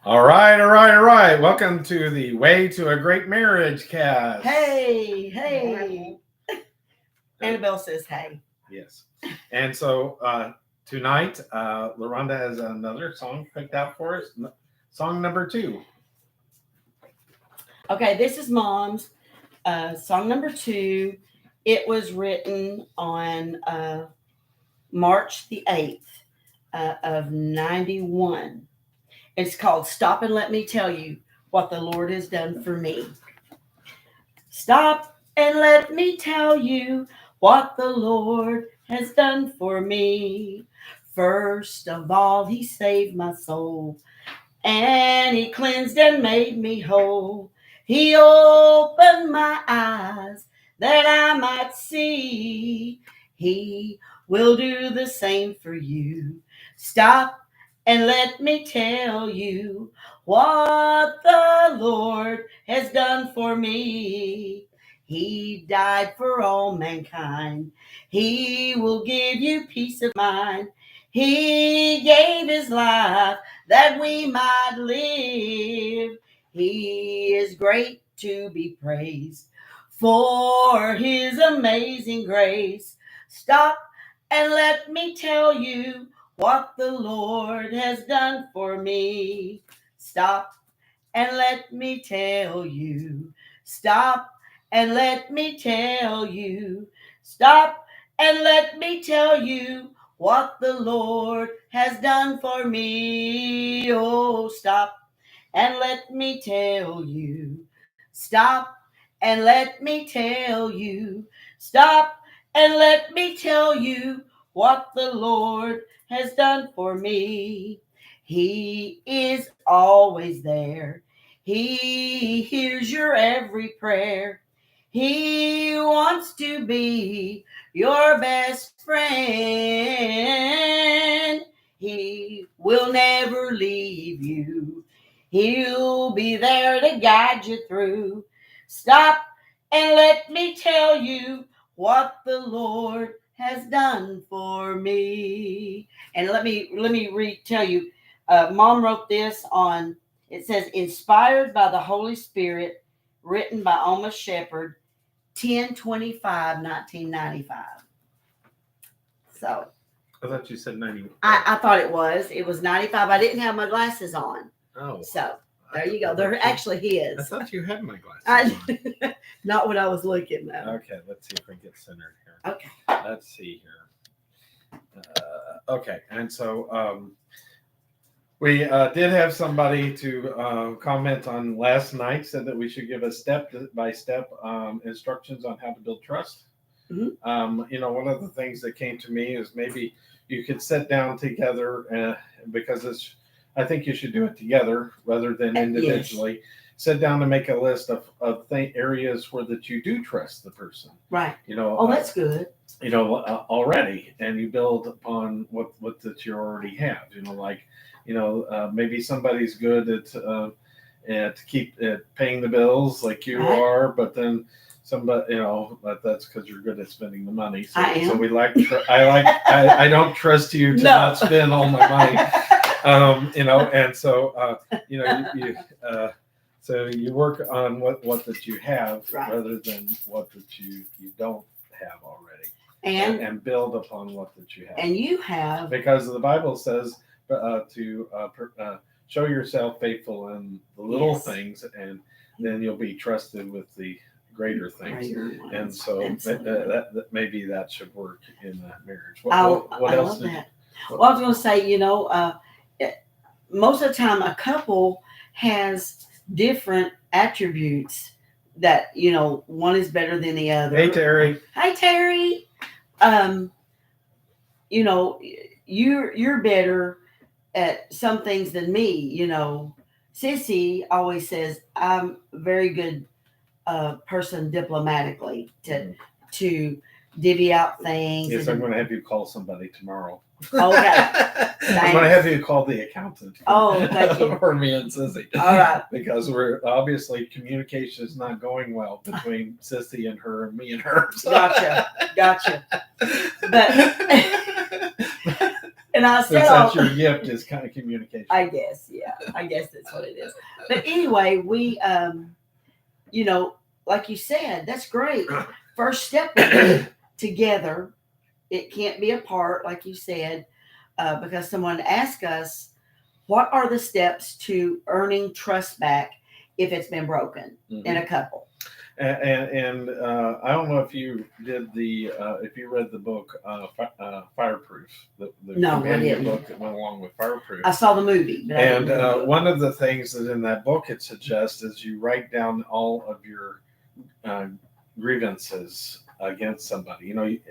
All right, all right, all right. Welcome to the Way to a Great Marriage cast. Hey. Annabelle says hey. Yes. And so tonight, LaRonda has another song picked out for us. Song number 2. Okay, this is Mom's song number 2. It was written on March the 8th of 91. It's called Stop and Let Me Tell You What the Lord Has Done for Me. Stop and let me tell you what the Lord has done for me. First of all, He saved my soul, and He cleansed and made me whole. He opened my eyes that I might see. He will do the same for you. Stop and let me tell you what the Lord has done for me. He died for all mankind. He will give you peace of mind. He gave His life that we might live. He is great to be praised for His amazing grace. Stop and let me tell you what the Lord has done for me. Stop and let me tell you. Stop and let me tell you. Stop and let me tell you what the Lord has done for me. Oh, stop and let me tell you. Stop and let me tell you. Stop and let me tell you what the Lord has done for me. He is always there. He hears your every prayer. He wants to be your best friend. He will never leave you. He'll be there to guide you through. Stop and let me tell you what the Lord has done for me. And let me tell you. Mom wrote this on. It says inspired by the Holy Spirit, written by Alma Shepherd, 10/25/1995. So I thought you said 90. I thought it was. It was 95. I didn't have my glasses on. Oh. So there you go. They're actually his. I thought you had my glasses on. Not what I was looking though. Okay, let's see if we get centered here. Okay. Let's see here. Okay, and so we did have somebody to comment on last night, said that we should give a step-by-step instructions on how to build trust. Mm-hmm. One of the things that came to me is maybe you could sit down together because I think you should do it together rather than individually. Yes. Sit down and make a list of areas where that you do trust the person. Right. Oh, that's good. Already, and you build upon what that you already have. Maybe somebody's good at keep paying the bills like you are, but then somebody, but that's because you're good at spending the money. So, I am. So I don't trust you to not spend all my money. And so so you work on what that you have rather than what that you don't have already, and build upon what that you have. And you have, because the Bible says to show yourself faithful in the little things, and then you'll be trusted with the greater things. And so that maybe that should work in that marriage. What else? I love that. Well, I was going to say, most of the time a couple has different attributes that, one is better than the other. Hey, Terry. Hi, Terry. You're better at some things than me. Sissy always says I'm a very good person diplomatically to divvy out things. Yes, I'm going to have you call somebody tomorrow. Okay. I'm going to have you call the accountant. Oh, thank you. For me and Sissy. All right. Because we're obviously communication is not going well between Sissy and her and me and her. So. Gotcha. But And I Since said, that's oh, your gift is kind of communication. I guess, yeah, I guess that's what it is. But anyway, we, you know, like you said, that's great. First step would be together. It can't be apart, like you said, because someone asked us, what are the steps to earning trust back if it's been broken in a couple? And I don't know if you did if you read the book Fireproof, the No, I companion didn't. book that went along with Fireproof. I saw the movie, but I And didn't read the book. one of the things that in that book it suggests is you write down all of your grievances against somebody. Like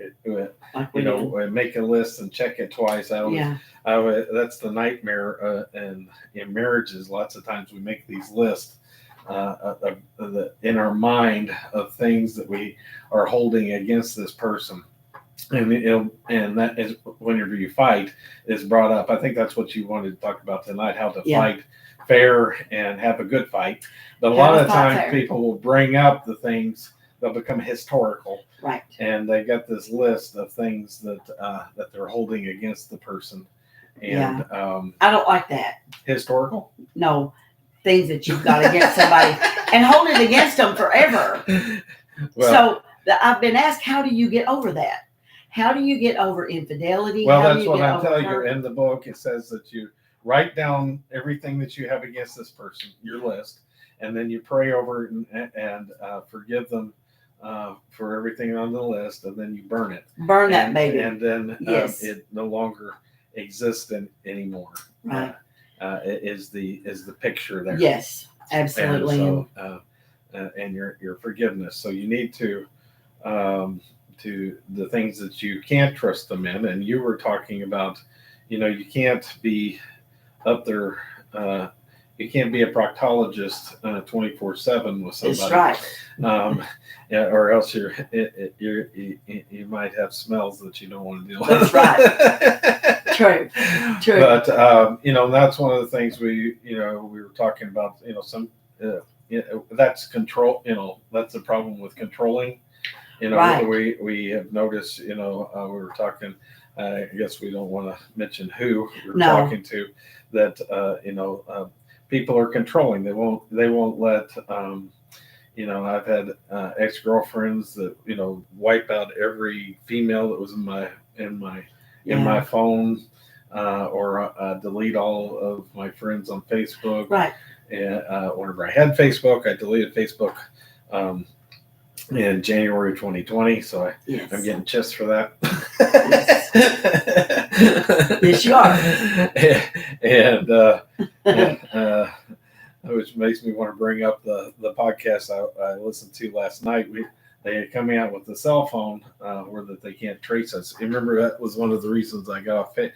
we did. Make a list and check it twice. That's the nightmare in marriages. Lots of times we make these lists in our mind of things that we are holding against this person. And that is whenever you fight is brought up. I think that's what you wanted to talk about tonight, how to fight fair and have a good fight. But a lot of times people will bring up the things that become historical. Right. And they got this list of things that they're holding against the person. And I don't like that. Historical? No. Things that you've got against somebody and hold it against them forever. So I've been asked, how do you get over that? How do you get over infidelity? Well, that's what I'm telling you. In the book, it says that you write down everything that you have against this person, your list, and then you pray over it and forgive them for everything on the list, and then you burn it. Burn that baby. And then it no longer exists anymore. Right. Is the picture there? Yes, absolutely. And so, and your forgiveness. So you need to the things that you can't trust them in. And you were talking about, you can't be up there. You can't be a proctologist 24/7 with somebody. That's right. Or else you might have smells that you don't want to deal with. That's right. True. But that's one of the things we were talking about. That's control. That's the problem with controlling. Right. We have noticed. We were talking. I guess we don't want to mention who we're talking to. That people are controlling. They won't let. I've had ex-girlfriends that wipe out every female that was in my phone, or delete all of my friends on Facebook. Right. And whenever I had Facebook, I deleted Facebook in January 2020. So I'm getting chess for that. Yes, you are. And which makes me want to bring up the podcast I listened to last night. They are coming out with the cell phone where that they can't trace us. Remember, that was one of the reasons I got off it.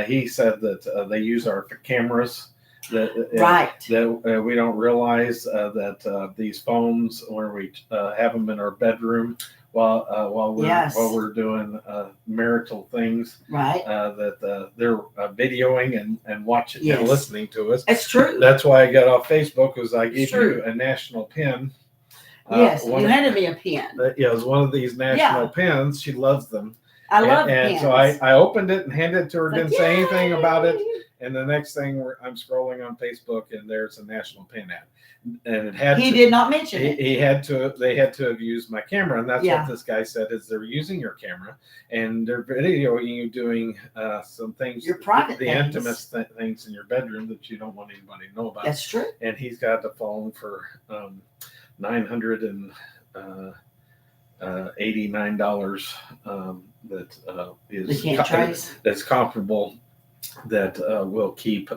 He said that they use our cameras that we don't realize that these phones, where we have them in our bedroom while we're doing marital things, right? That they're videoing and watching and listening to us. It's true. That's why I got off Facebook, because I gave you a national pin. Yes, you handed me a pen. It was one of these national pins. She loves them. I love pens. And so I opened it and handed it to her. Didn't say anything about it. And the next thing, I'm scrolling on Facebook, and there's a national pin ad. And it had. He did not mention it. They had to have used my camera, and that's what this guy said. Is they're using your camera and they're videoing you doing some things, your private, intimate things in your bedroom that you don't want anybody to know about. That's true. And he's got the phone for $989 that is that's comparable, that will keep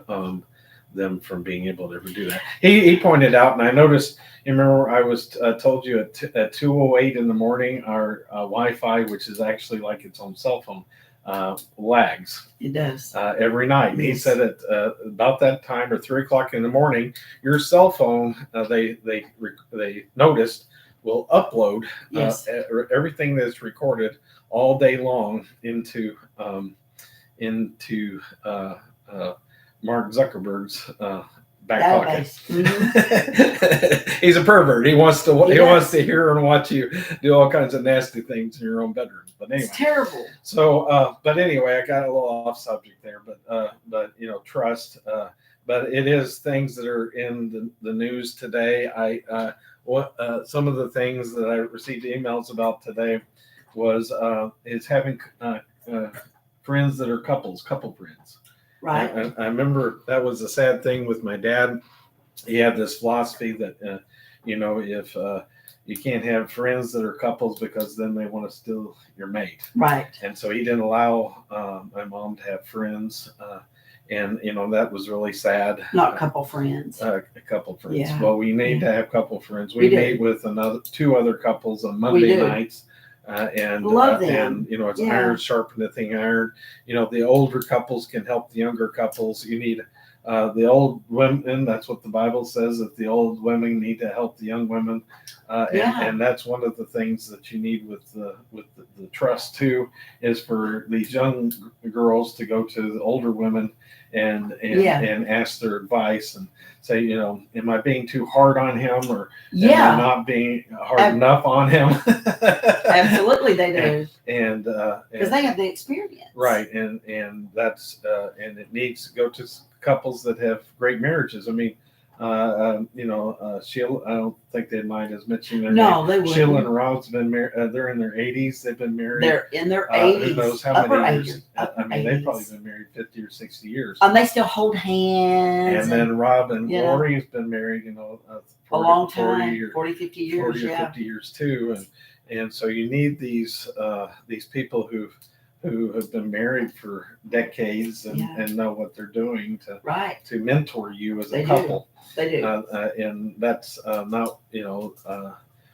them from being able to ever do that. He pointed out, and I noticed. You remember I was told you at 2:08 in the morning, our Wi-Fi, which is actually like its own cell phone, lags. It does every night. Yes. He said at about that time, or 3:00 in the morning, your cell phone they noticed will upload everything that's recorded all day long into Mark Zuckerberg's back Database. pocket. He's a pervert. He wants to hear and watch you do all kinds of nasty things in your own bedroom. But anyway, It's terrible. so but anyway, I got a little off subject there. But trust. But it is things that are in the news today. Some of the things that I received emails about today is having friends that are couple friends. Right. I remember that was a sad thing with my dad. He had this philosophy that if you can't have friends that are couples because then they want to steal your mate. Right. And so he didn't allow my mom to have friends. And that was really sad. Not couple friends. A couple friends. Yeah. Well, we need to have couple friends. We We do. meet with two other couples on Monday do. nights. And Love them. it's Yeah. iron sharpening iron. The older couples can help the younger couples. You need the old women. That's what the Bible says, that the old women need to help the young women. And that's one of the things that you need with the trust too, is for these young girls to go to the older women and ask their advice and say, am I being too hard on him, or am I not being hard enough on him? Absolutely, they do. And because they have the experience. Right, and that's and it needs to go to couples that have great marriages. I mean, Sheila, I don't think they mind us mentioning their name. They wouldn't. Sheila and Rob's been married. They're in their 80s. They've been married. They're in their 80s. Who knows how upper many years? 80s, upper They've probably 80s. been married 50 or 60 years. And they still hold hands. And then Rob and you know, Lori has been married, 40, a long time, 40 or 40, 50 years. 40 or 50 years too. And so you need these people who have been married for decades and know what they're doing to mentor you as a couple. They do. And that's not,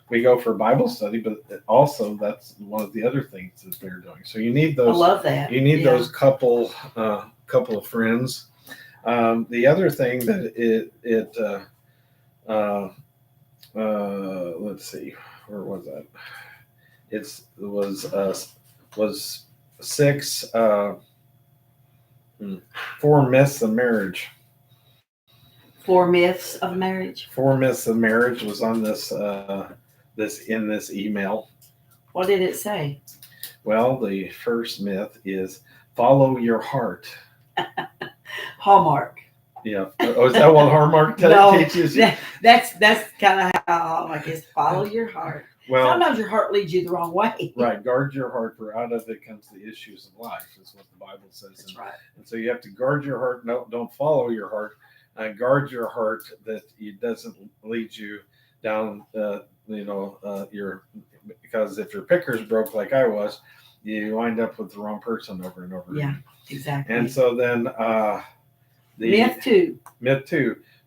we go for Bible study, but also that's one of the other things that they're doing. So you need those. I love that. You need those couple of friends. The other thing that let's see, where was that? It was 6 4 myths of marriage. 4 myths of marriage. 4 myths of marriage was on this email. What did it say? Well, the first myth is follow your heart. Hallmark. Yeah. Oh, is that what Hallmark teaches you? That's kind of how Hallmark is. Follow your heart. Well, sometimes your heart leads you the wrong way. Right. Guard your heart, for out of it comes the issues of life, is what the Bible says. That's right. And so you have to guard your heart. No, don't follow your heart. Guard your heart that it doesn't lead you down, because if your picker's broke like I was, you wind up with the wrong person over and over again. Exactly. And so then myth 2,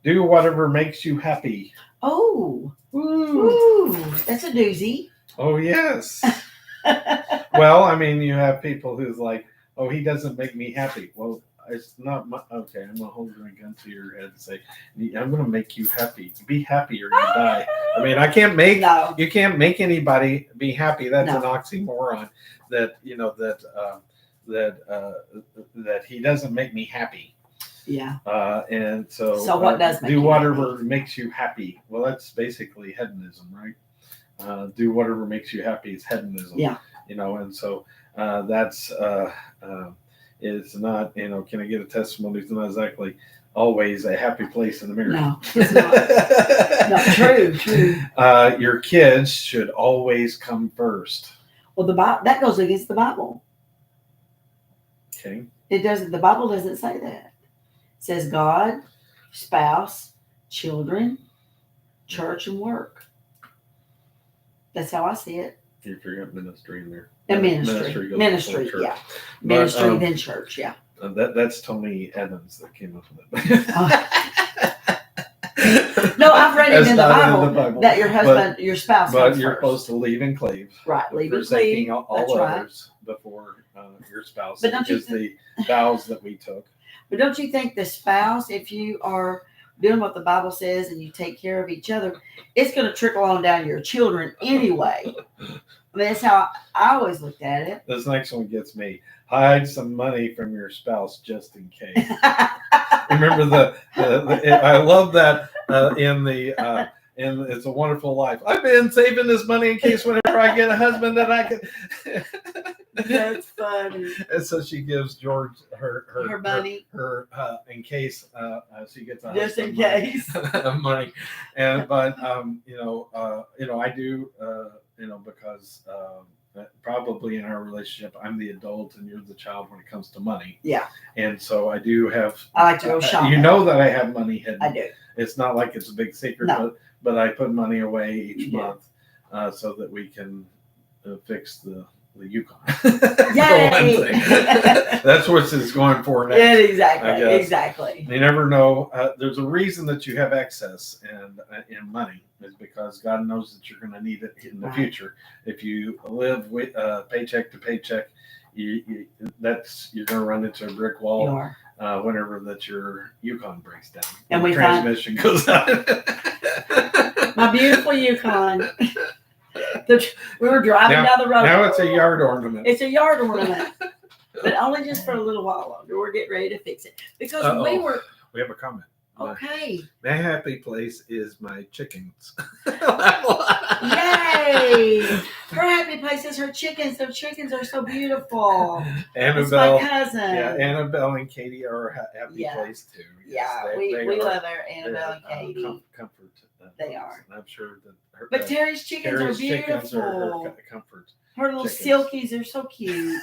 do whatever makes you happy. Oh, Woo. That's a doozy. Oh, yes. Well, I mean, you have people who's like, oh, he doesn't make me happy. Well, it's not okay. I'm gonna hold a gun to your head and say, I'm gonna make you happy. Be happy or you die. I mean, you can't make anybody be happy. That's an oxymoron. That that he doesn't make me happy. Yeah. And so what does make do you whatever happy? Makes you happy. Well, that's basically hedonism, right? Do whatever makes you happy is hedonism. Yeah. And so that's it's not, can I get a testimony? It's not exactly always a happy place in the mirror. No, it's not. No, true. Your kids should always come first. Well, that goes against the Bible. Okay. It doesn't. The Bible doesn't say that. It says God, spouse, children, church, and work. That's how I see it. You forgot ministry in there. And ministry, yeah. Ministry, then church, yeah. That's Tony Evans that came up with it. No, I've read it in the Bible, that your husband, your spouse, but comes you're first. supposed to leave and cleave. Right, leave and forsaking cleave. all That's others before your spouse. But don't you is the vows that we took. But don't you think the spouse, if you are doing what the Bible says and you take care of each other, it's going to trickle on down to your children anyway. I mean, that's how I always looked at it. This next one gets me. Hide some money from your spouse just in case. Remember I love that in It's a Wonderful Life. I've been saving this money in case whenever I get a husband that I can. That's funny. And so she gives George her money. Her in case she gets a Just in husband case. money. But I do because probably in our relationship I'm the adult and you're the child when it comes to money. Yeah. And so I do have. I like to go shopping. You know that I have money hidden. I do. It's not like it's a big secret, No. but I put money away each Yeah. month so that we can fix the Yukon. Yay! That's what it's going for next. Yeah, I exactly. guess. Exactly. You never know. There's a reason that you have excess and in money is because God knows that you're going to need it in the Right. future. If you live with paycheck to paycheck, you're going to run into a brick You wall are. whenever that your Yukon breaks down And the we find- transmission goes out. My beautiful Yukon. We were driving down the road. Now it's a yard ornament. It's a yard ornament, but only just for a little while longer. We're getting ready to fix it because we Uh-oh. were We have a comment. okay. My happy place is my chickens. Yay! Her happy place is her chickens. Their chickens are so beautiful. It's my Annabelle, cousin. yeah, Annabelle and Katie are a happy Yeah. place too. Yeah, Yes, we are- love our Annabelle and they're, Katie. comfort. They dogs, are. and I'm sure that. But Terry's chickens Terry's are beautiful. chickens are comfort. Her little chickens. silkies are so cute.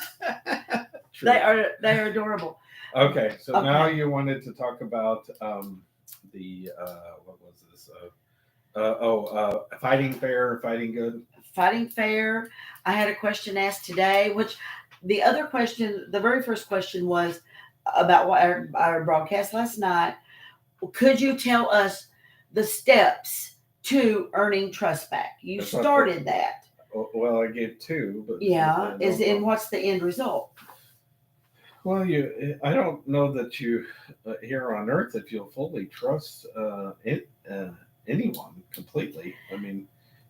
True. They are adorable. Okay, so Okay. now you wanted to talk about the what was this? Fighting fair, fighting good. Fighting fair. I had a question asked today, which the very first question was about what our broadcast last night. Could you tell us the steps to earning trust back? You That's not started that. Well, I gave two, but Yeah. What's the end result? Well, I don't know that you here on Earth if you'll fully trust anyone completely. I mean,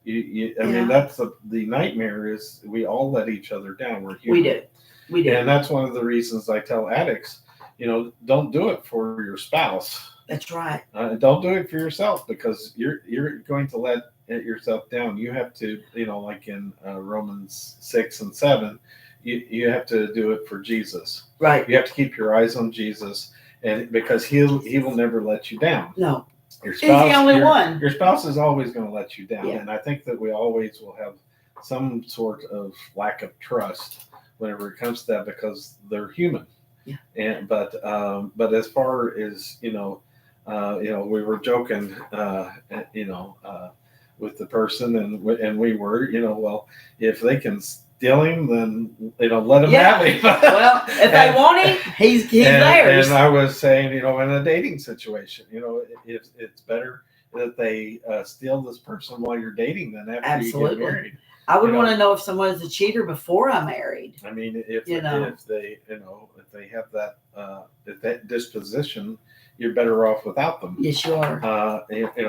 I mean that's the nightmare is we all let each other down. We're human. We do. And that's one of the reasons I tell addicts, don't do it for your spouse. That's right. Don't do it for yourself because you're going to let yourself down. You have to, like in Romans 6 and 7, you have to do it for Jesus. Right. You have to keep your eyes on Jesus, and because he will never let you down. No. Your He's the only one. Your spouse is always going to let you down, Yeah. and I think that we always will have some sort of lack of trust whenever it comes to that because they're human. Yeah. But as far as we were joking, with the person, and we were, well, if they can steal him, then let him have him. Well, if they want him, he's theirs. And I was saying, in a dating situation, it's better that they steal this person while you're dating than after Absolutely. you get married. I would want to know if someone's a cheater before I'm married. I mean, if they have that disposition, you're better off without them. Yes, you are.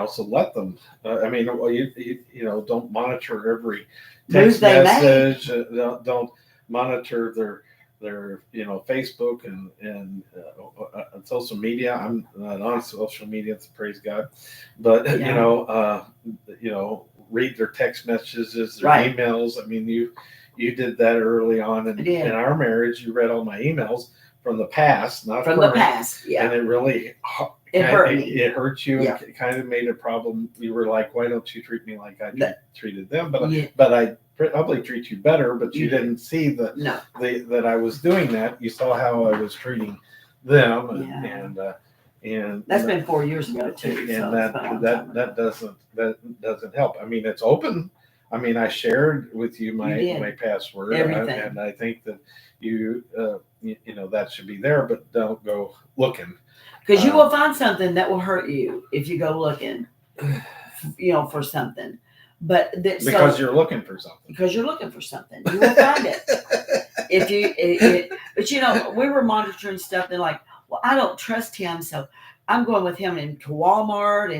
So let them. Don't monitor every Moves text they message. Don't monitor their Facebook and social media. I'm not on social media, praise God, but read their text messages, their Right. emails. I mean, you did that early on in our marriage. You read all my emails from the past, not From the past. Yeah. and it really It hurt me. It hurt you. Yeah. It kind of made a problem. You were like, "Why don't you treat me like I treated them?" But Yeah. but I probably treat you better. But you Yeah. didn't see that No. that I was doing that. You saw how I was treating them, Yeah. and That's been 4 years ago too. and so it's been a long time ago. that doesn't help. I mean, it's open. I mean, I shared with you my You did. my password, Everything. and I think that you that should be there, but don't go looking. Because you will find something that will hurt you if you go looking, for something. But Because you're looking for something. because you're looking for something, you will find it. But we were monitoring stuff. They're like, well, I don't trust him, so I'm going with him into Walmart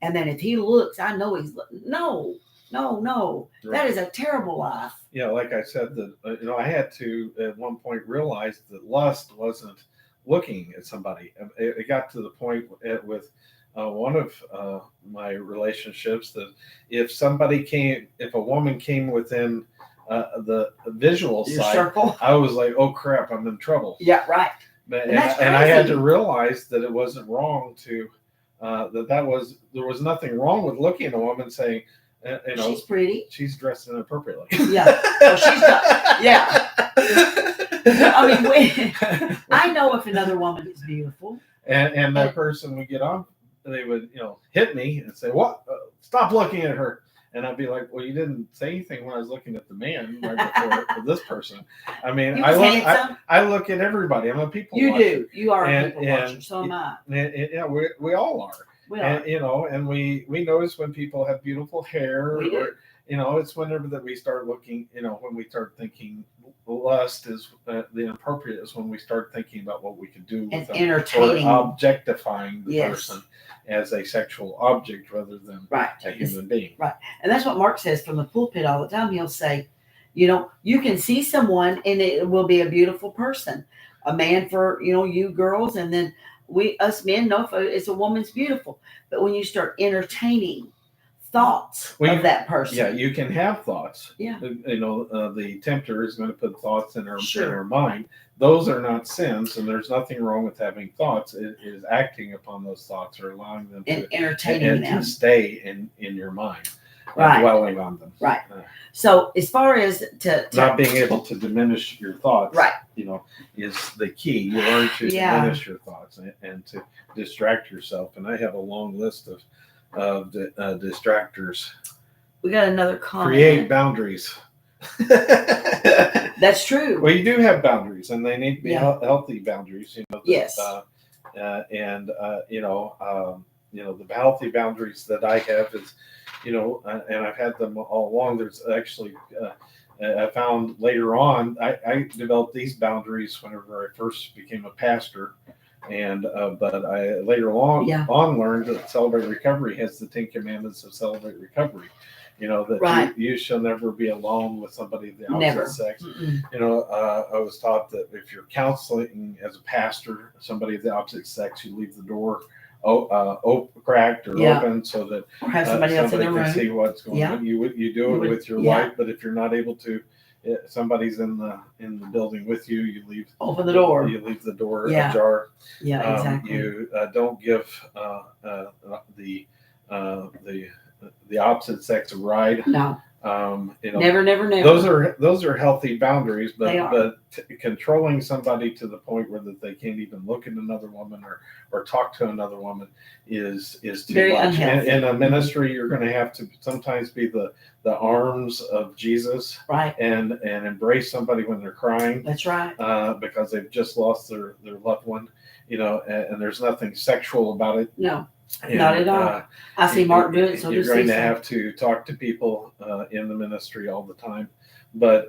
and then if he looks, I know he's no. That Right. is a terrible life. Yeah, like I said, that I had to at one point realize that lust wasn't looking at somebody. It got to the point with one of my relationships that if a woman came within the visual Your side, circle. I was like, oh crap, I'm in trouble. Yeah, right. And that's I had crazy. to realize that it wasn't wrong to there was nothing wrong with looking at a woman saying, She's pretty. she's dressed inappropriately. Yeah. Oh, she's got. Yeah. I mean, I know if another woman is beautiful. And that person would get on, they would, hit me and say, "What? Stop looking at her." And I'd be like, "Well, you didn't say anything when I was looking at the man right before this person." I mean, He was handsome. I look at everybody. I'm a people You watcher. do. You are a And- people watcher. and- So am I. Yeah, we all are. We are. And we notice when people have beautiful hair. We do. It's whenever that we start looking. When we start thinking lust is the inappropriate is when we start thinking about what we could do And with them, entertaining. or objectifying the Yes. person as a sexual object rather than Right. a human being. And that's what Mark says from the pulpit all the time. He'll say, you can see someone and it will be a beautiful person. A man for, you girls, and then us men know if it's a woman's beautiful. But when you start entertaining thoughts of that person. Yeah, you can have thoughts. Yeah. The tempter is going to put thoughts in Sure. our mind. Those are not sins, and there's nothing wrong with having thoughts. It is acting upon those thoughts or allowing them And to, entertaining and them. to stay in your mind, and Right. dwelling on them. Right. So as far as to Not being able to diminish your thoughts, Right. is the key. You learn to Yeah. diminish your thoughts and to distract yourself. And I have a long list of distractors. we got another comment. Create boundaries. That's true. Well, you do have boundaries, and they need to be Yeah. healthy boundaries. Yes. The healthy boundaries that I have is, and I've had them all along. There's actually, I found later on, I developed these boundaries whenever I first became a pastor. But I later on learned that Celebrate Recovery has the 10 Commandments of Celebrate Recovery. That Right. you shall never be alone with somebody of the opposite Never. sex. Mm-mm. I was taught that if you're counseling as a pastor, somebody of the opposite sex, you leave the door cracked or Yeah. open so that Or have somebody else in the can room. see what's going Yeah. on. You do You it would- with your yeah. wife, but if you're not able to, somebody's in the building with you. You leave Open the door. You leave the door Yeah. ajar. Yeah, exactly. You don't give the opposite sex a ride. No. Never. Never. Those are healthy boundaries, They are. but controlling somebody to the point where that they can't even look at another woman or talk to another woman is too Very much. unhealthy. In a ministry, you're going to have to sometimes be the arms of Jesus Right. and embrace somebody when they're crying That's right. because they've just lost their loved one. And there's nothing sexual about it. No, And, not at all. I see Mark do it, so you're does going to Cecil. have to talk to people in the ministry all the time, but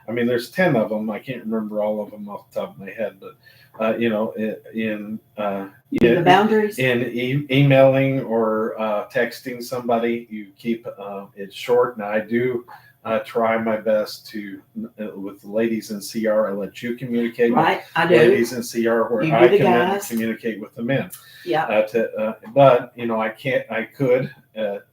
there's 10 of them. I can't remember all of them off the top of my head, but The boundaries. in emailing or texting somebody, you keep it short. Now I do try my best to with the ladies in CR. I let you communicate Right. I with do. ladies in CR where You do I the can then guys. communicate with the men. Yeah. But I can't. I could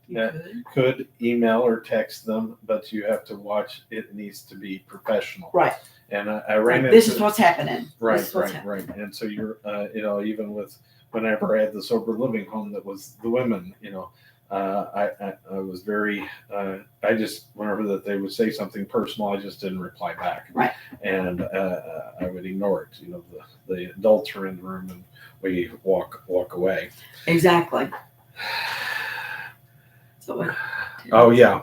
You could email or text them, but you have to watch. It needs to be professional. Right. And I ran into This is what's happening. right, This is what's happening. right. And so you're even with whenever I had the sober living home that was the women. I was very. I just whenever that they would say something personal, I just didn't reply back. Right. And I would ignore it. The adults are in the room and we walk away. Exactly. So Oh yeah,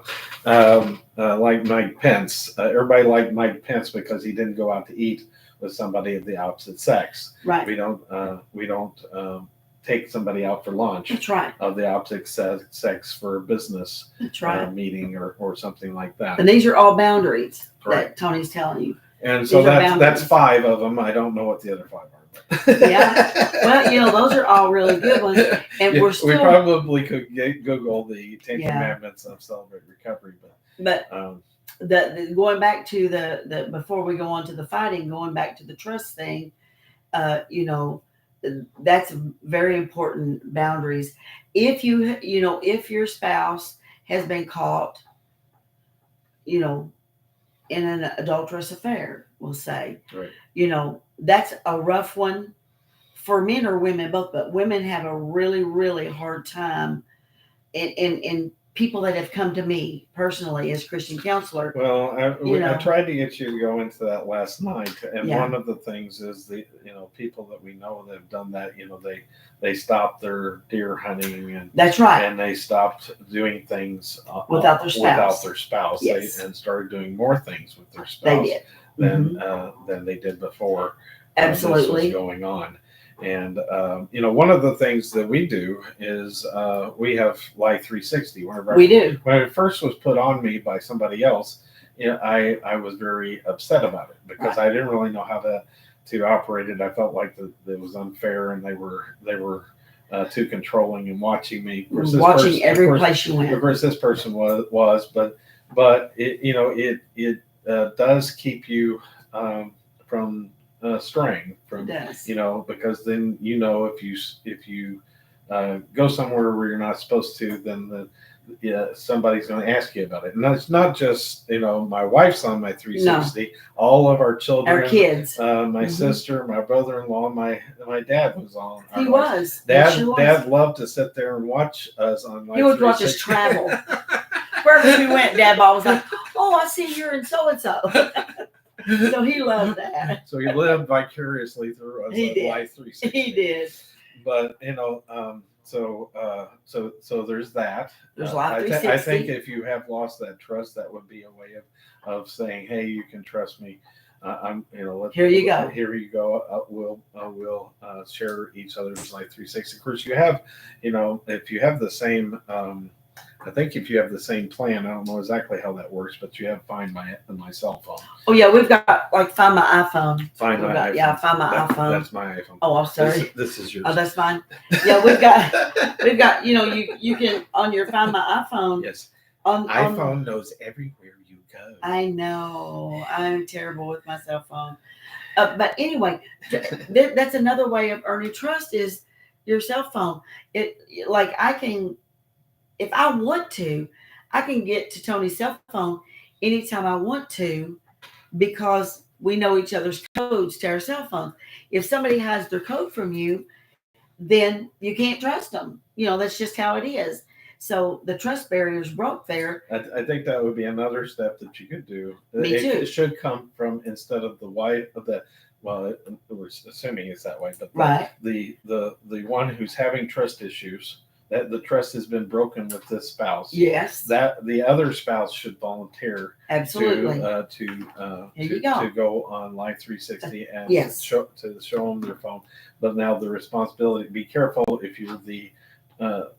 like Mike Pence. Everybody liked Mike Pence because he didn't go out to eat with somebody of the opposite sex. right. We don't take somebody out for lunch That's right. of the opposite sex for a business That's right. meeting or something like that. And these are all boundaries Right. that Tony's telling you. And so these are that's boundaries. 5 of them. I don't know what the other 5 are. Yeah. Well, those are all really good ones, and Yeah, we're we still. probably could Google the Ten Yeah. Commandments of Celebrate Recovery, But but going back to the before we go on to the fighting, going back to the trust thing, that's very important boundaries. If your spouse has been caught, in an adulterous affair, we'll say, right. that's a rough one for men or women both, but women have a really, really hard time in people that have come to me personally as Christian counselor. Well, I know. tried to get you to go into that last night, and Yeah. one of the things is people that we know that have done that. They stopped their deer hunting and That's right. and they stopped doing things Without their spouse. Yes. and started doing more things with their They spouse did. than they did before. Absolutely. This was going on. And one of the things that we do is we have Life 360. We do. When it first was put on me by somebody else, I was very upset about it because I didn't really know how to operate it. I felt like it was unfair, and they were too controlling and watching me. Watching every place you went. Of course, this person was, but it does keep you from straying from, because then if you go somewhere where you're not supposed to, then somebody's going to ask you about it. And that's not just my wife's on my 360. No. All of our children, our kids, my sister, my brother-in-law, my dad was on. He was. Dad loved to sit there and watch us on. He would watch us travel. Wherever we went, Dad was like, "Oh, I see you're in so and so." So he loved that. So he lived vicariously through us. He did. Life 360. He did. But so there's that. There's Life 360. I think if you have lost that trust, that would be a way of saying, "Hey, you can trust me. Here you go. Here you go. We'll share each other's Life 360." Of course, you have, if you have the same. I think if you have the same plan, I don't know exactly how that works, but you have Find My cell phone. Oh yeah, we've got Find My iPhone. Find My iPhone. Yeah, Find My iPhone. That's my iPhone. Oh, I'm sorry. This is yours. Oh, that's fine. Yeah, we've got. You can on your Find My iPhone. Yes. iPhone knows everywhere you go. I know. I'm terrible with my cell phone. But anyway, that's another way of earning trust is your cell phone. I can. If I want to, I can get to Tony's cell phone anytime I want to because we know each other's codes to our cell phones. If somebody has their code from you, then you can't trust them. That's just how it is. So the trust barriers broke there. I think that would be another step that you could do. Me too. It should come from instead of the wife of the. Well, we're assuming it's that way, but the one who's having trust issues. That the trust has been broken with this spouse. Yes. That the other spouse should volunteer. Absolutely. To go on Life 360 and show them their phone. But now the responsibility. Be careful if you're the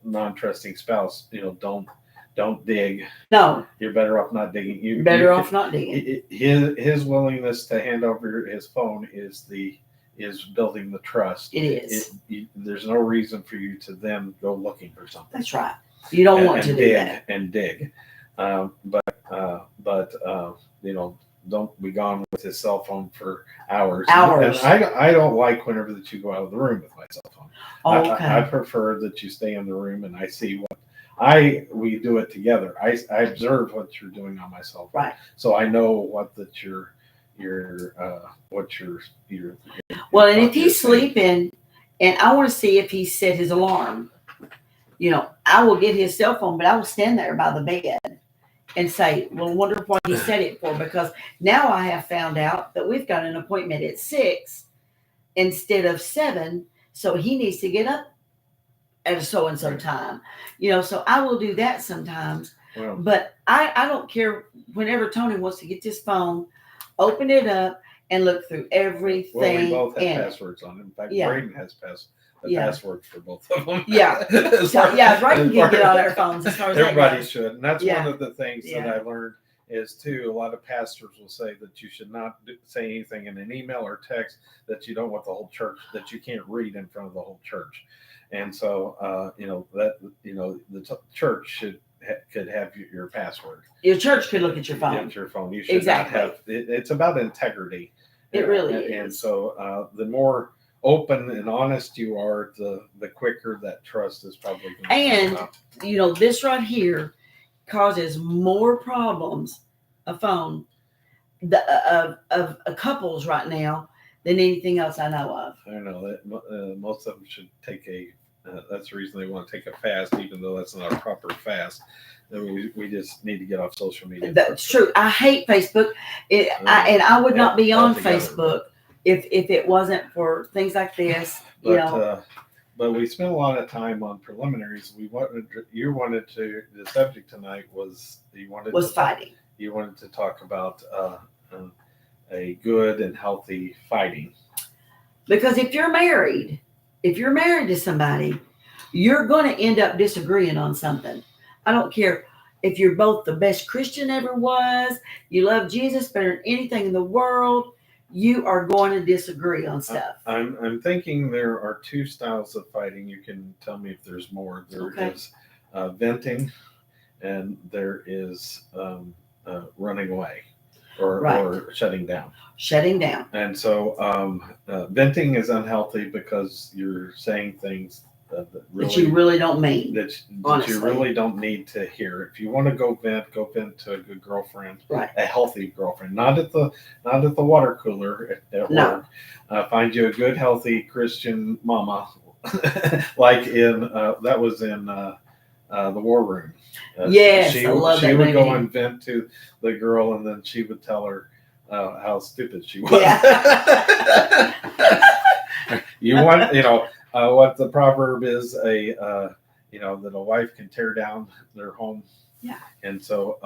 non-trusting spouse. Don't dig. No. You're better off not digging. You're better off not digging. His willingness to hand over his phone is building the trust. It is. There's no reason for you to then go looking for something. That's right. You don't want to do that. And dig. But don't be gone with his cell phone for hours. And I don't like whenever that you go out of the room with my cell phone. Oh, okay. I prefer that you stay in the room and I see what we do it together. I observe what you're doing on my cell phone. Right. So I know what you're well, and if he's sleeping and I want to see if he set his alarm, I will get his cell phone, but I will stand there by the bed and say, well, I wonder what he set it for, because now I have found out that we've got an appointment at 6 instead of 7. So he needs to get up at a so-and-so time, so I will do that sometimes. Well, but I don't care whenever Tony wants to get this phone, open it up and look through everything. Well, we both have passwords on it. In fact, Braden has passwords for both of them. Yeah. Braden can get on our phones as far as everybody should. And that's one of the things that I learned is too, a lot of pastors will say that you should not say anything in an email or text that you don't want the whole church, that you can't read in front of the whole church. And so, the church could have your password. Your church could look at your phone. Your phone. You should Exactly. not have. It's about integrity. It really is. And so, the more open and honest you are, the quicker that trust is probably going to And come up. this right here causes more problems, a phone, of couples right now than anything else I know of. I know that most of them should take that's the reason they want to take a fast, even though that's not a proper fast. We just need to get off social media. That's true. I hate Facebook. I would not be on altogether. Facebook if it wasn't for things like this. But we spent a lot of time on preliminaries. The subject tonight was Fighting. You wanted to talk about a good and healthy fighting. Because if you're married to somebody, you're going to end up disagreeing on something. I don't care if you're both the best Christian ever was, you love Jesus better than anything in the world, you are going to disagree on stuff. I'm thinking there are two styles of fighting. You can tell me if there's more. There is venting, and there is running away or shutting down. Shutting down. And so venting is unhealthy because you're saying things that you really don't mean. That you really don't need to hear. If you want to go vent to a good girlfriend, right? A healthy girlfriend, not at the water cooler at work. Find you a good, healthy Christian mama, like that was in the War Room. Yes, she I love that would movie. go and vent to the girl, and then she would tell her how stupid she was. Yeah. You want, what the proverb is, that a wife can tear down their home. Yeah. And so,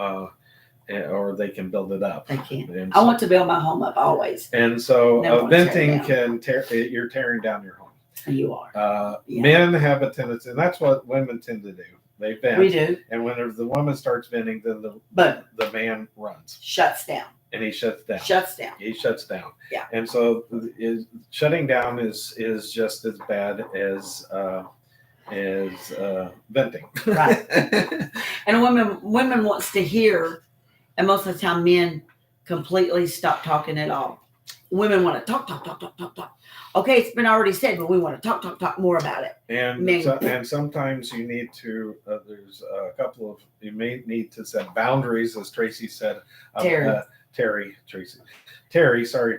or they can build it up. They can. And I want to build my home up always. And so, Never want to tear venting it can you're tearing down your home. You are. Yeah. Men have a tendency, and that's what women tend to do. They vent. We do. And when the woman starts venting, then the man runs. Shuts down. And he shuts down. He shuts down. Yeah. And so shutting down is just as bad as venting. Right. And women wants to hear, and most of the time men completely stop talking at all. Women want to talk. Okay, it's been already said, but we want to talk more about it. And sometimes you need to. There's a couple of you may need to set boundaries, as Tracy said. Terry. Sorry,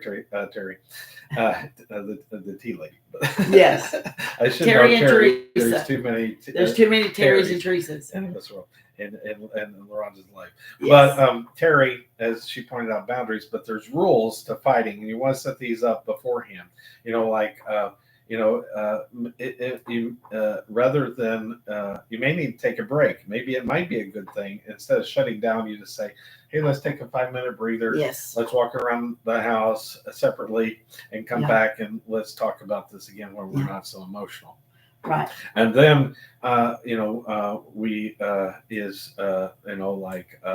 Terry. The tea lady. Yes. I should Terry know and Terry. Teresa. There's too many. There's too many Terrys and Teresas in this world. In Lorenzo's life. Yes. But Terry, as she pointed out, boundaries, but there's rules to fighting, and you want to set these up beforehand. Rather than you may need to take a break. Maybe it might be a good thing, instead of shutting down, you just say, hey, let's take a 5-minute breather. Yes. Let's walk around the house separately and come back, and let's talk about this again when we're not so emotional. Right. And then,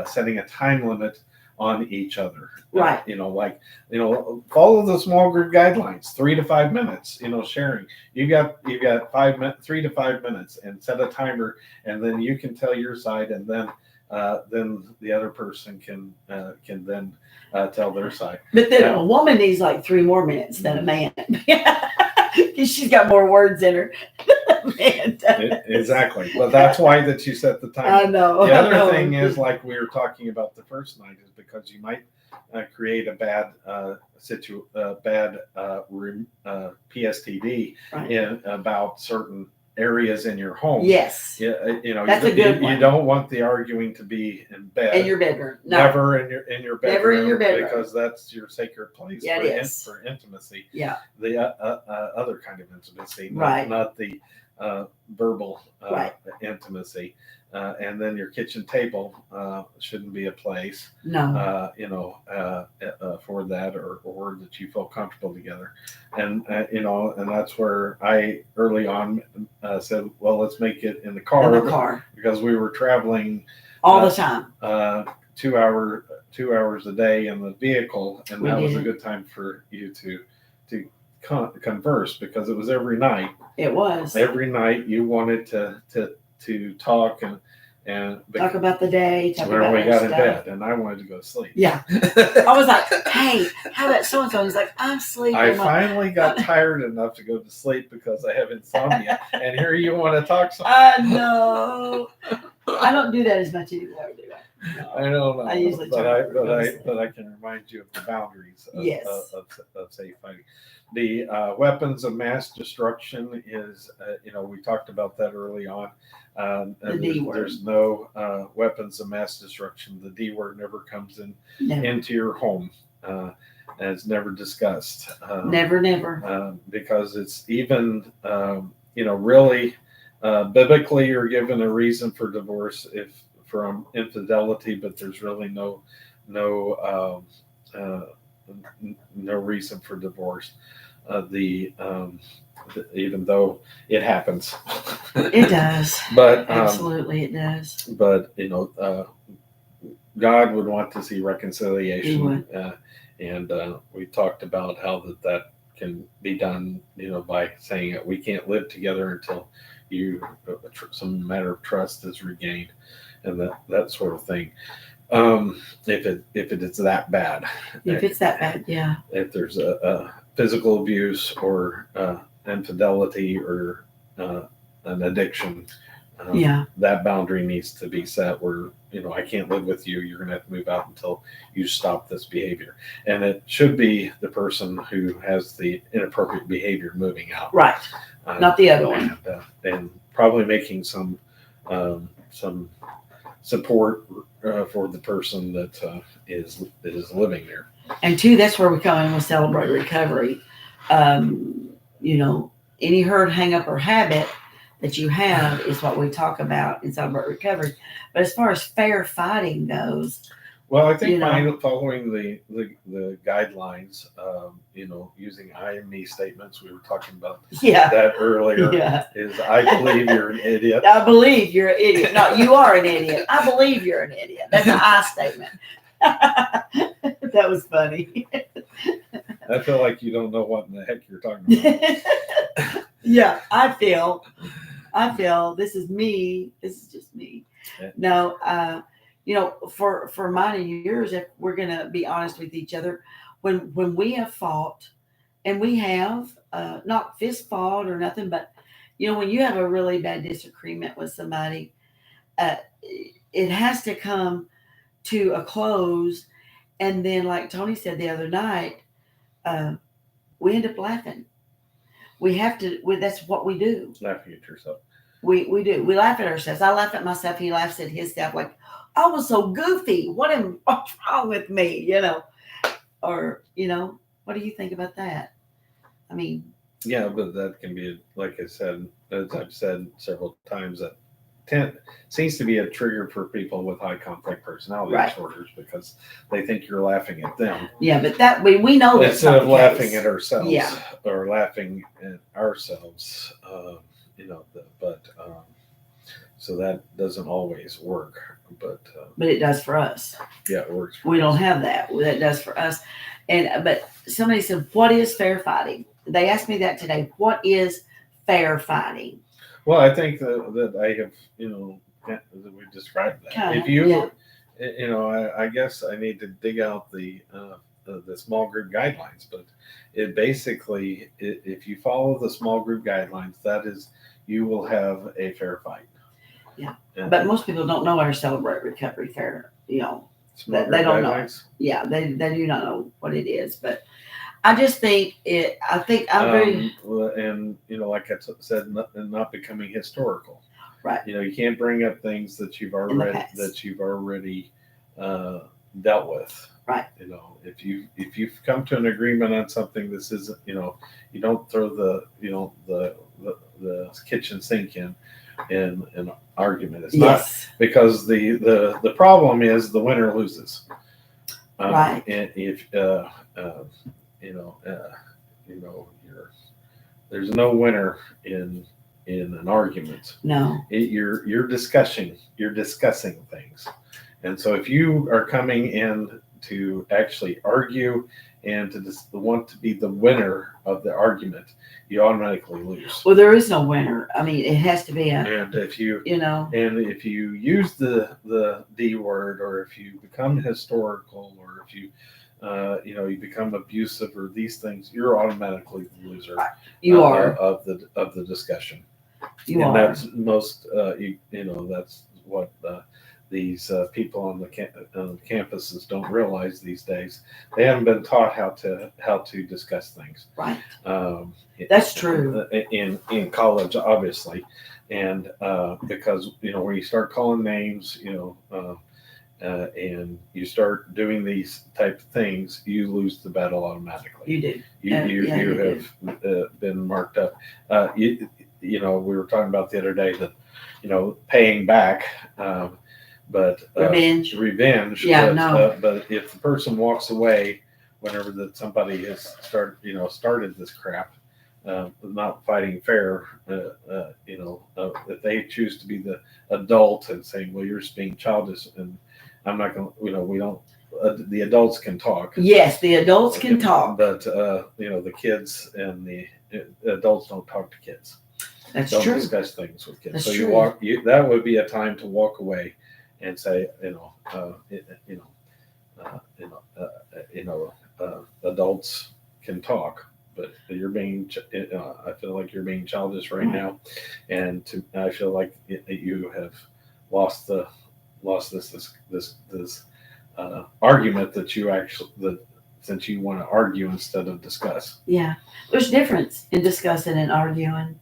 setting a time limit on each other. Right. Follow the small group guidelines, 3 to 5 minutes, sharing. You got 3 to 5 minutes, and set a timer, and then you can tell your side, and then the other person can then tell their side. But then a woman needs like 3 more minutes than a man. Because she's got more words in her. Exactly. But that's why that you set the time. I know. The other thing is, like we were talking about the first night, is because you might create a bad PSTD in about certain areas in your home. Yes. That's a good one. You don't want the arguing to be in bed. In your bedroom. No. Never in your bedroom. Never in your bedroom. Because that's your sacred place for intimacy. Yeah. The other kind of intimacy, right. Not the verbal intimacy. And then your kitchen table shouldn't be a place, no, for that or that you feel comfortable together, and and that's where I early on said, well, let's make it in the car, because we were traveling all the time. 2 hour 2 hours a day in the vehicle, and We that was a did. good time for you to converse, because it was every night. It was. Every night you wanted to talk and Talk about the day, talk when about we our got in stuff. bed, and I wanted to go to sleep. Yeah. I was like, hey, how about so and so? He's like, I'm sleeping. I I'm like, finally got tired enough to go to sleep because I have insomnia, and here you want to talk some. I know. I don't do that as much anymore, do I? No. I don't know, I usually but try to go to sleep. I can remind you of the boundaries of, Yes. of safe fighting. The weapons of mass destruction is, we talked about that early on. The And D word. there's no weapons of mass destruction. The D word never comes Never. into your home. And it's never discussed. Never. Because it's even, really biblically you're given a reason for divorce if from infidelity, but there's really no reason for divorce. Even though it happens, It does. but Absolutely, it does. But God would want to see He reconciliation, would. and we talked about how that can be done, by saying that we can't live together until some matter of trust is regained, and that sort of thing. If it is that bad, If it's that bad, yeah. if there's a physical abuse or infidelity or an addiction, Yeah. that boundary needs to be set where, I can't live with you. You're going to have to move out until you stop this behavior. And it should be the person who has the inappropriate behavior moving out. Right. Not the other one. And probably making some support for the person that is living there. And two, that's where we come in with Celebrate Recovery. Any hurt, hang up, or habit that you have is what we talk about in Celebrate Recovery. But as far as fair fighting goes, well, I think following the guidelines, using I and me statements, we were talking about that earlier. Yeah. Is I believe you're an idiot. I believe you're an idiot. No, you are an idiot. I believe you're an idiot. That's an I statement. That was funny. I feel like you don't know what in the heck you're talking about. Yeah, I feel this is me. This is just me. Yeah. No, for mine and yours, if we're gonna be honest with each other, when we have fought, and we have not fist fought or nothing, but when you have a really bad disagreement with somebody, it has to come to a close, and then, like Tony said the other night, we end up laughing. We have to. That's what we do. Laughing at yourself. We do. We laugh at ourselves. I laugh at myself. He laughs at himself. Like, I was so goofy. What's wrong with me? Or what do you think about that? I mean, yeah, but that can be, like I said, as I've said several times, that seems to be a trigger for people with high conflict personality disorders, because they think you're laughing at them. Yeah, but that we know that's instead not of the laughing case. at ourselves, Yeah. or laughing at ourselves, so that doesn't always work, but it does for us. Yeah, it works. We don't have that. That does for us. But somebody said, "What is fair fighting?" They asked me that today. What is fair fighting? Well, I think that I have, that we described that. Kinda, if you, yeah. I guess I need to dig out the small group guidelines, but it basically, if you follow the small group guidelines, that is, you will have a fair fight. Yeah. But most people don't know our Celebrate Recovery Fair, Small they group don't guidelines. know. Yeah, they do not know what it is. But I just think I'm very and like I said, not becoming historical. right. You can't bring up things that you've already dealt with. Right. If you've come to an agreement on something, this isn't. You don't throw the kitchen sink in an argument. It's not, because the problem is the winner loses. Right. And if there's no winner in an argument. No. You're discussing things, and so if you are coming in to actually argue and to just want to be the winner of the argument, you automatically lose. Well, there is no winner. I mean, it has to be And if you know. use the D word, or if you become historical, or if you you become abusive or these things, you're automatically the loser. You are. of the discussion. You And are. that's most that's what these people on the campuses don't realize these days. They haven't been taught how to discuss things. Right. Um, That's true. In college, obviously, and because when you start calling names, and you start doing these type of things, you lose the battle automatically. You do. You have been marked up. We were talking about the other day that paying back, but revenge. Yeah, but, no. But if the person walks away, whenever that somebody has started this crap, not fighting fair, if they choose to be the adult and saying, "Well, you're just being childish," and I'm not going to, we don't, the adults can talk. Yes, the adults can talk. But, the kids and the adults don't talk to kids. That's don't true. Discuss things with kids. That's so true. that would be a time to walk away and say, adults can talk, but you're being, I feel like you're being childish right now. And I feel like you have lost this argument since you want to argue instead of discuss. Yeah, there's difference in discussing and arguing.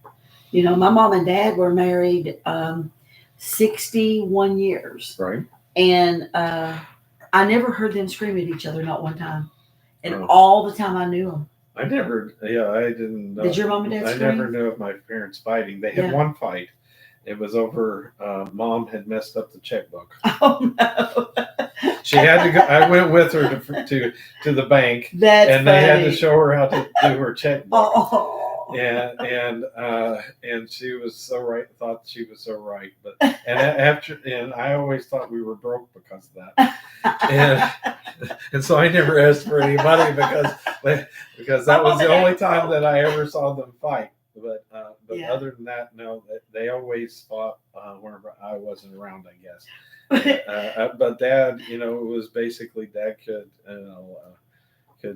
My mom and dad were married 61 years, right? And I never heard them scream at each other, not one time. And all the time I knew them. I didn't know. Did your mom and dad scream? I never knew of my parents fighting. They had one fight. It was over, mom had messed up the checkbook. Oh no. She had to go. I went with her to the bank. That's and funny. They had to show her how to do her checkbook. Oh. And she was so right. Thought she was so right, and I always thought we were broke because of that. And so I never asked for any money because that was the only time that I ever saw them fight. But other than that, no, they always fought whenever I wasn't around, I guess. But Dad, it was basically Dad could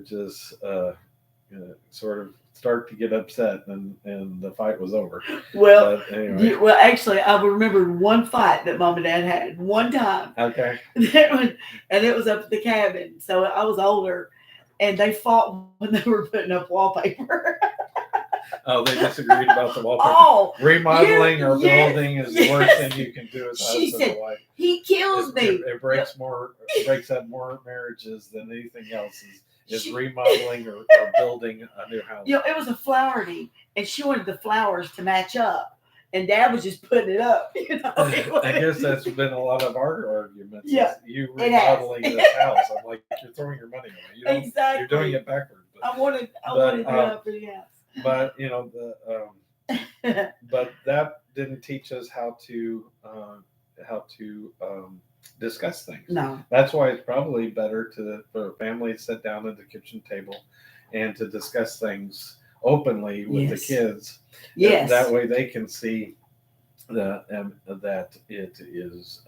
just sort of start to get upset, and the fight was over. Well, anyway. Actually, I remember one fight that Mom and Dad had one time. Okay. And it was up at the cabin, so I was older, and they fought when they were putting up wallpaper. Oh, they disagreed about the wallpaper. Oh, remodeling or building is the worst thing you can do as a husband or wife. He kills me. It breaks up more marriages than anything else. Is remodeling or building a new house. It was a flowery, and she wanted the flowers to match up, and Dad was just putting it up. I guess that's been a lot of our arguments. Yeah, you remodeling this house. I'm like, you're throwing your money away. Exactly. You're doing it backwards. I wanted the pretty house. But but that didn't teach us how to discuss things. No. That's why it's probably better for a family to sit down at the kitchen table and to discuss things openly with the kids. Yes. That way they can see that it is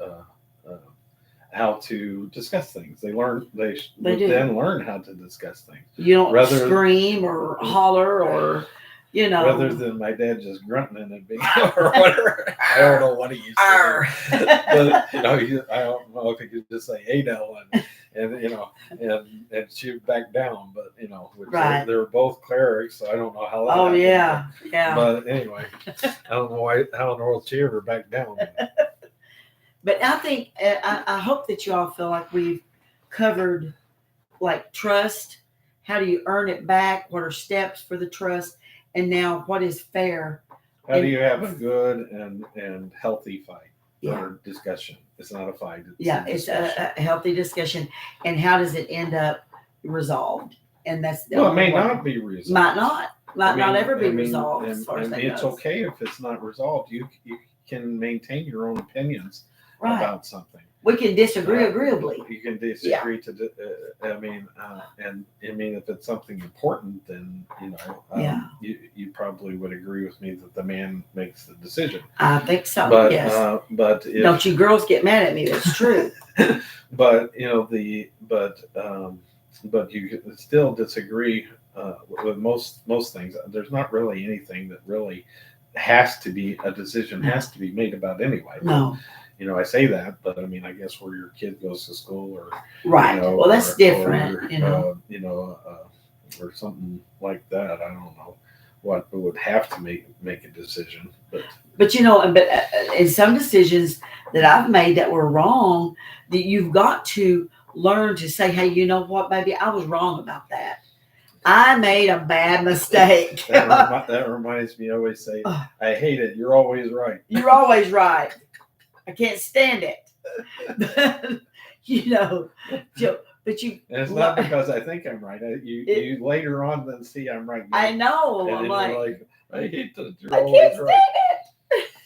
how to discuss things. They then learn how to discuss things. You don't scream or holler or rather than my dad just grunting and being or whatever. I don't know what he used to do. But I don't know if he could just say, "Hey, now," and she would back down. But right. They were both clerics, so I don't know how that happened. Yeah. But anyway, I don't know how in the world she ever backed down. But I think I hope that you all feel like we've covered like trust. How do you earn it back? What are steps for the trust? And now, what is fair? How do you have a good and healthy fight or discussion? It's not a fight. It's a healthy discussion. And how does it end up resolved? And that's it may not be resolved. Might not ever be resolved. As far as that it's goes. Okay if it's not resolved. You can maintain your own opinions about something. We can disagree agreeably. You can disagree and I mean, if it's something important, then you probably would agree with me that the man makes the decision. I think so. But yes. But don't you girls get mad at me? That's true. But but you can still disagree with most things. There's not really anything that really has to be a decision has to be made about anyway. No. I say that, but I mean, I guess where your kid goes to school, or right. Well, that's different. Or something like that. I don't know what would have to make a decision, but in some decisions that I've made that were wrong, that you've got to learn to say, hey, you know what, baby, I was wrong about that. I made a bad mistake. that reminds me, I always say, I hate it. You're always right. You're always right. I can't stand it. But you. And it's not because I think I'm right. You later on then see I'm right. I know. And I'm like, I hate that you're I always can't right.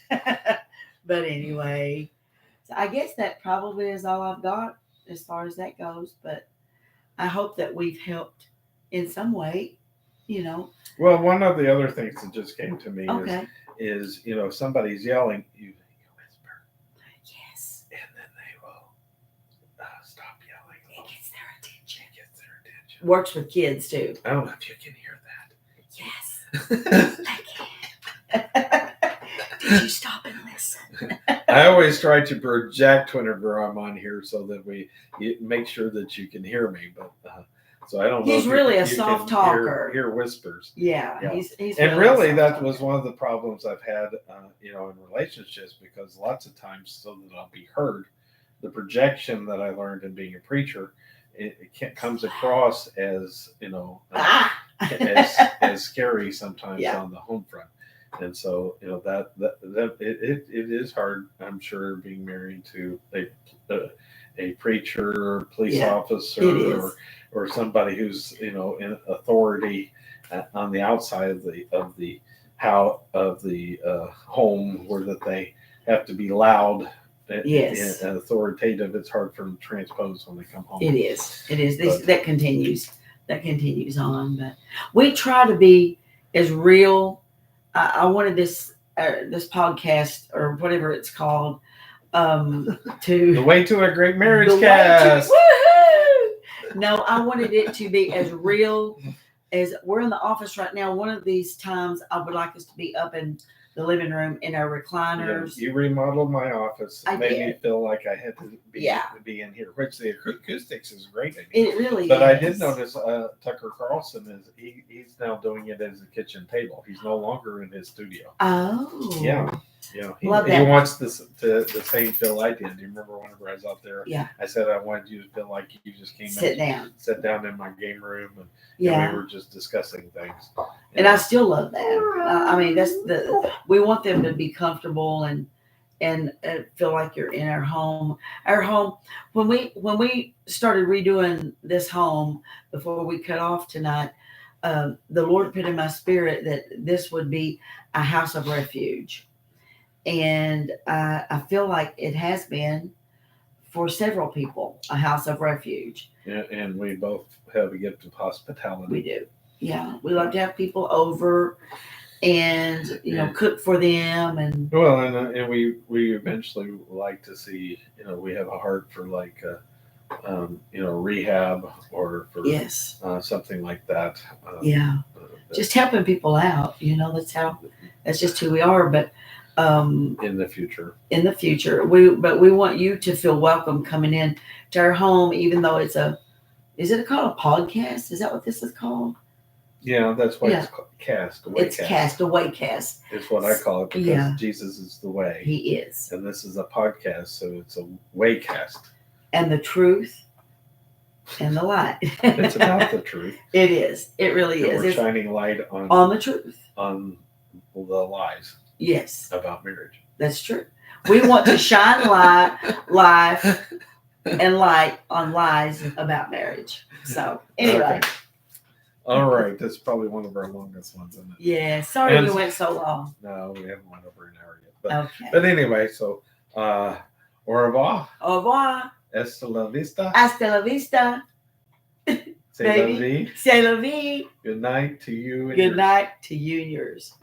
stand it. But anyway, so I guess that probably is all I've got as far as that goes. But I hope that we've helped in some way. Well, one of the other things that just came to me okay. is if somebody's yelling, you whisper. Yes. And then they will stop yelling. It gets their attention. Works with kids too. I don't know if you can hear that. Yes. I can. Did you stop and listen? I always try to project whenever I'm on here so that we make sure that you can hear me. But so I don't know. He's really a soft talker. Hear whispers. Yeah. He's and really that was one of the problems I've had, in relationships, because lots of times, so that I'll be heard, the projection that I learned in being a preacher, it comes across as as scary sometimes on the home front. And so that it is hard, I'm sure, being married to a preacher or police officer or somebody who's in authority on the outside of the home, where that they have to be loud and authoritative. It's hard for them to transpose when they come home. It is. That continues on, but we try to be as real. I wanted this podcast, or whatever it's called, to the Way to a Great Marriage cast. No, I wanted it to be as real as we're in the office right now. One of these times, I would like us to be up in the living room in our recliners. You remodeled my office. It made me feel like I had to be in here, which the acoustics is great. It really but is. I did notice Tucker Carlson he's now doing it as a kitchen table. He's no longer in his studio. Oh. Yeah. He wants the same feel I did. Do you remember whenever I was out there? Yeah. I said I wanted you to feel like you just came sit down in my game room, and we were just discussing things. And I still love that. I mean, we want them to be comfortable and feel like you're in our home. Our home, when we started redoing this home before we cut off tonight, the Lord put in my spirit that this would be a house of refuge. And I feel like it has been for several people, a house of refuge. Yeah, and we both have a gift of hospitality. We do. Yeah, we love to have people over and cook for them, and we eventually like to see we have a heart for like rehab or for something like that. Just helping people out. That's just who we are. But in the future, we want you to feel welcome coming in to our home, even though is it called a podcast? Is that what this is called? Yeah, that's why it's called Cast Away. It's Cast Away Cast. It's what I call it, because Jesus is the way. He is. And this is a podcast, so it's a way cast. And the truth and the light. It's about the truth. It is. It really is. We're shining light on the truth. On the lies. Yes. About marriage. That's true. We want to shine light on lies about marriage. So anyway. Okay. All right. That's probably one of our longest ones, isn't it? Yeah. Sorry we went so long. No, we haven't went over an hour yet. But anyway, so Au revoir. Au revoir. Hasta la vista. Hasta la vista. C'est la baby. vie. C'est la vie. Good night to you. And Good yours. night to you and yours.